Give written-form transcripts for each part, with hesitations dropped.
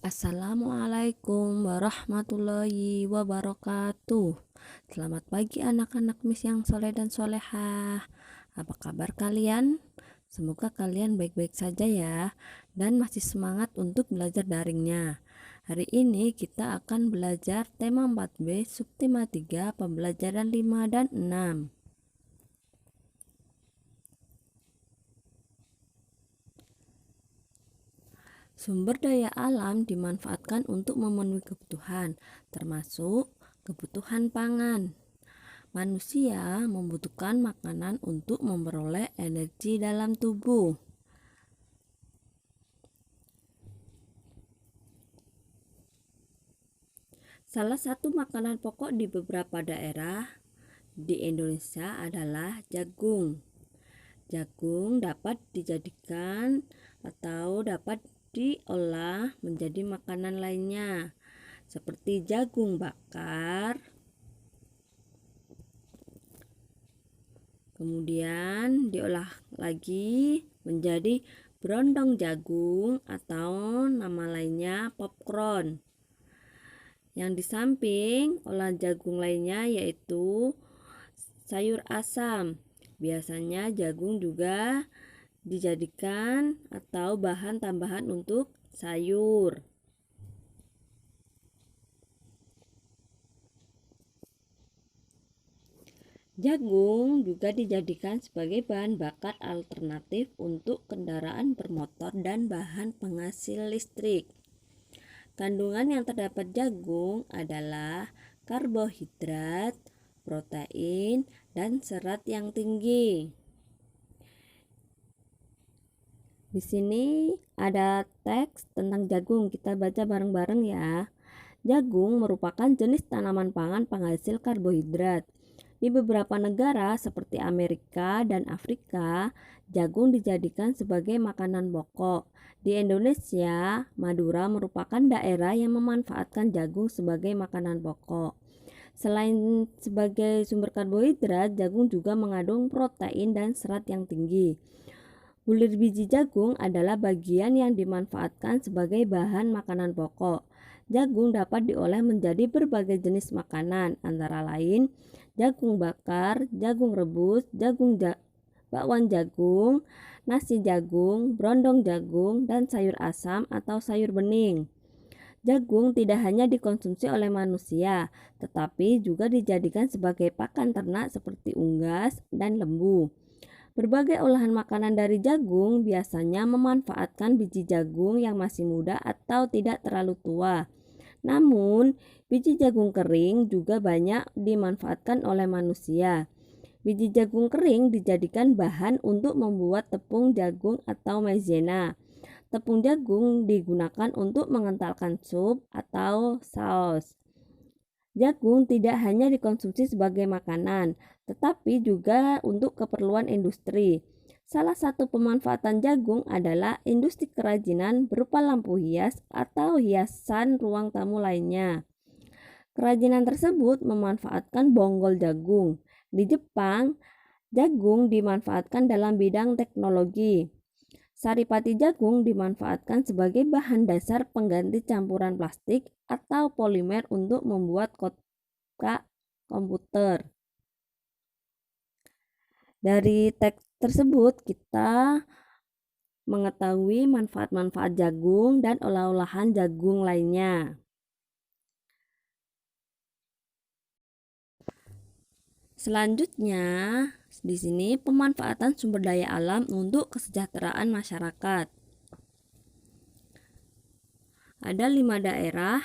Assalamualaikum warahmatullahi wabarakatuh. Selamat pagi anak-anak Miss yang soleh dan solehah. Apa kabar kalian? Semoga kalian baik-baik saja ya dan masih semangat untuk belajar daringnya. Hari ini kita akan belajar tema 4B subtema 3 pembelajaran 5 dan 6. Sumber daya alam dimanfaatkan untuk memenuhi kebutuhan, termasuk kebutuhan pangan. Manusia membutuhkan makanan untuk memperoleh energi dalam tubuh. Salah satu makanan pokok di beberapa daerah di Indonesia adalah jagung. Jagung dapat dijadikan atau dapat diolah menjadi makanan lainnya seperti jagung bakar, kemudian diolah lagi menjadi brondong jagung atau nama lainnya popcorn. Yang di samping olahan jagung lainnya yaitu sayur asam. Biasanya jagung juga dijadikan atau bahan tambahan untuk sayur. Jagung juga dijadikan sebagai bahan bakar alternatif untuk kendaraan bermotor dan bahan penghasil listrik. Kandungan yang terdapat jagung adalah karbohidrat, protein, dan serat yang tinggi. Di sini ada teks tentang jagung, kita baca bareng-bareng ya. Jagung merupakan jenis tanaman pangan penghasil karbohidrat. Di beberapa negara seperti Amerika dan Afrika, jagung dijadikan sebagai makanan pokok. Di Indonesia, Madura merupakan daerah yang memanfaatkan jagung sebagai makanan pokok. Selain sebagai sumber karbohidrat, jagung juga mengandung protein dan serat yang tinggi. Bulir biji jagung adalah bagian yang dimanfaatkan sebagai bahan makanan pokok. Jagung dapat diolah menjadi berbagai jenis makanan, antara lain jagung bakar, jagung rebus, bakwan jagung, nasi jagung, brondong jagung, dan sayur asam atau sayur bening. Jagung tidak hanya dikonsumsi oleh manusia, tetapi juga dijadikan sebagai pakan ternak seperti unggas dan lembu. Berbagai olahan makanan dari jagung biasanya memanfaatkan biji jagung yang masih muda atau tidak terlalu tua. Namun, biji jagung kering juga banyak dimanfaatkan oleh manusia. Biji jagung kering dijadikan bahan untuk membuat tepung jagung atau maizena. Tepung jagung digunakan untuk mengentalkan sup atau saus. Jagung tidak hanya dikonsumsi sebagai makanan, tetapi juga untuk keperluan industri. Salah satu pemanfaatan jagung adalah industri kerajinan berupa lampu hias atau hiasan ruang tamu lainnya. Kerajinan tersebut memanfaatkan bonggol jagung. Di Jepang, jagung dimanfaatkan dalam bidang teknologi. Saripati jagung dimanfaatkan sebagai bahan dasar pengganti campuran plastik atau polimer untuk membuat kotak komputer. Dari teks tersebut kita mengetahui manfaat-manfaat jagung dan olah-olahan jagung lainnya. Selanjutnya, di sini pemanfaatan sumber daya alam untuk kesejahteraan masyarakat. Ada 5 daerah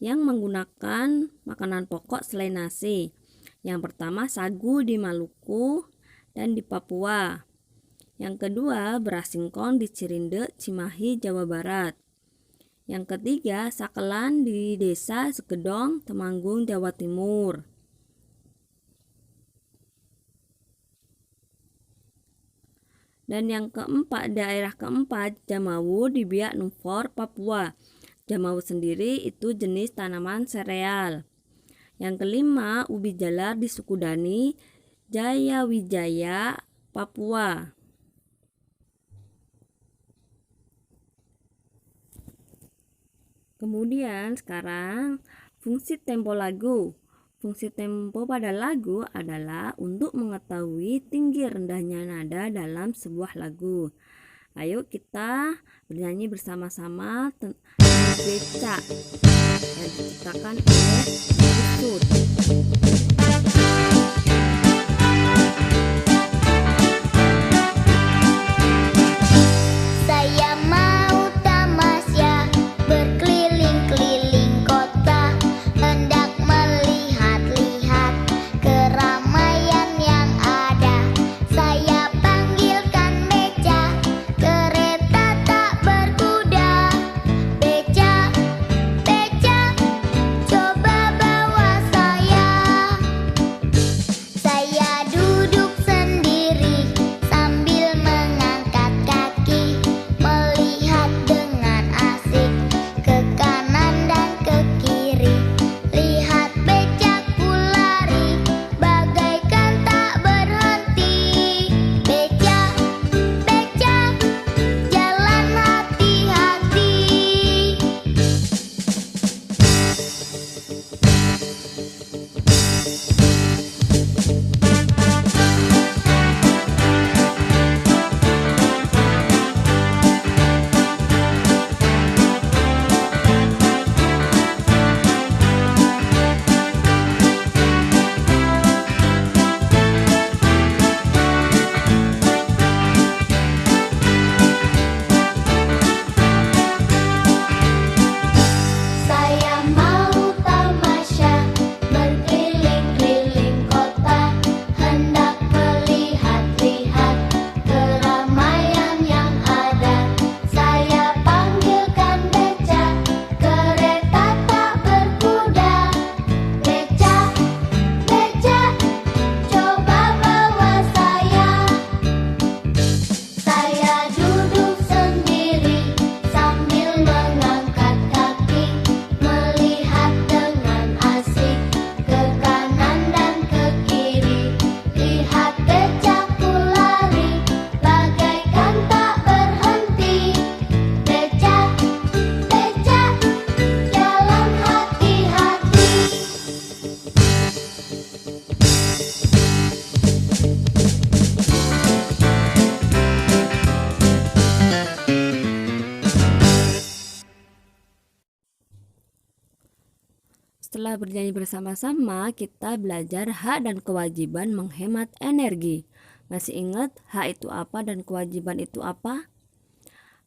yang menggunakan makanan pokok selain nasi. Yang pertama sagu di Maluku dan di Papua. Yang kedua beras singkong di Cirinde, Cimahi, Jawa Barat. Yang ketiga sakelan di Desa Segedong, Temanggung, Jawa Timur. Dan yang keempat, daerah keempat Jamawu di Biak Numfor, Papua. Jamawu sendiri itu jenis tanaman sereal. Yang kelima, ubi jalar di Sukudani, Jayawijaya, Papua. Kemudian sekarang fungsi tempo lagu. Fungsi tempo pada lagu adalah untuk mengetahui tinggi rendahnya nada dalam sebuah lagu. Ayo kita bernyanyi bersama-sama tentang becak yang diciptakan oleh Yusuf. Saya mau tamasya berkeliling-keliling kota, hendak melihat-lihat keramaian yang ada. Saya panggilkan beca, kereta tak berkuda. Beca, beca, coba bawa saya. Saya duduk sendiri sambil mengangkat kaki, melihat dengan asik ke kanan dan ke kiri. Lihat becakku lari, bagaikan tak berhenti. Beca, beca, jalan hati-hati. Saya mau tamasya berkeliling-keliling kota, hendak melihat-lihat keramaian yang ada. Saya panggilkan beca, kereta tak berkuda. Beca, beca, coba bawa saya. Saya duduk sendiri sambil mengangkat kaki, melihat dengan asik ke kanan dan ke kiri. Lihat becakku lari, bagaikan tak berhenti. Beca, beca, jalan hati-hati. Setelah bernyanyi bersama-sama, kita belajar hak dan kewajiban menghemat energi. Masih ingat hak itu apa dan kewajiban itu apa?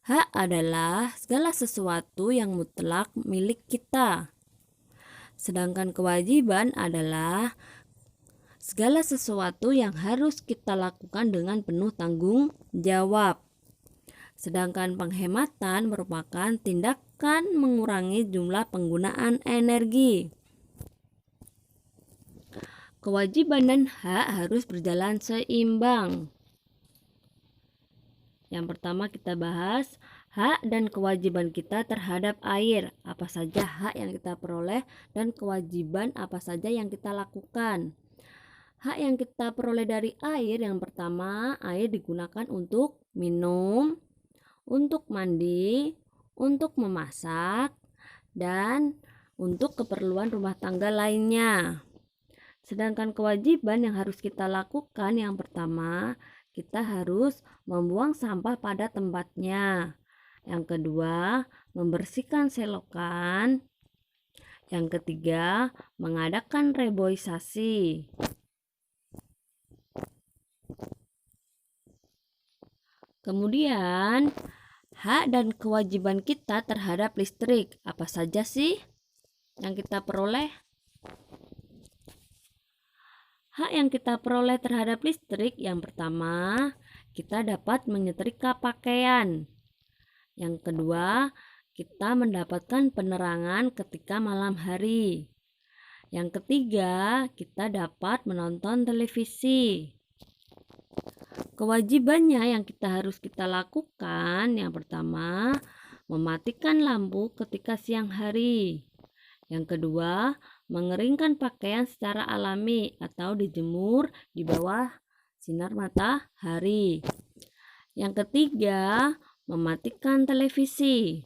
Hak adalah segala sesuatu yang mutlak milik kita. Sedangkan kewajiban adalah segala sesuatu yang harus kita lakukan dengan penuh tanggung jawab. Sedangkan penghematan merupakan tindakan mengurangi jumlah penggunaan energi. Kewajiban dan hak harus berjalan seimbang. Yang pertama kita bahas hak dan kewajiban kita terhadap air. Apa saja hak yang kita peroleh dan kewajiban apa saja yang kita lakukan. Hak yang kita peroleh dari air, yang pertama, air digunakan untuk minum, untuk mandi, untuk memasak, dan untuk keperluan rumah tangga lainnya. Sedangkan kewajiban yang harus kita lakukan, yang pertama, kita harus membuang sampah pada tempatnya. Yang kedua, membersihkan selokan. Yang ketiga, mengadakan reboisasi. Kemudian, hak dan kewajiban kita terhadap listrik. Apa saja sih yang kita peroleh? Hak yang kita peroleh terhadap listrik, yang pertama, kita dapat menyetrika pakaian. Yang kedua, kita mendapatkan penerangan ketika malam hari. Yang ketiga, kita dapat menonton televisi. Kewajibannya yang harus kita lakukan, yang pertama, mematikan lampu ketika siang hari. Yang kedua, mengeringkan pakaian secara alami atau dijemur di bawah sinar matahari. Yang ketiga, mematikan televisi.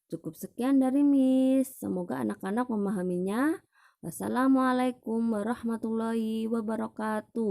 Cukup sekian dari Miss. Semoga anak-anak memahaminya. Wassalamualaikum warahmatullahi wabarakatuh.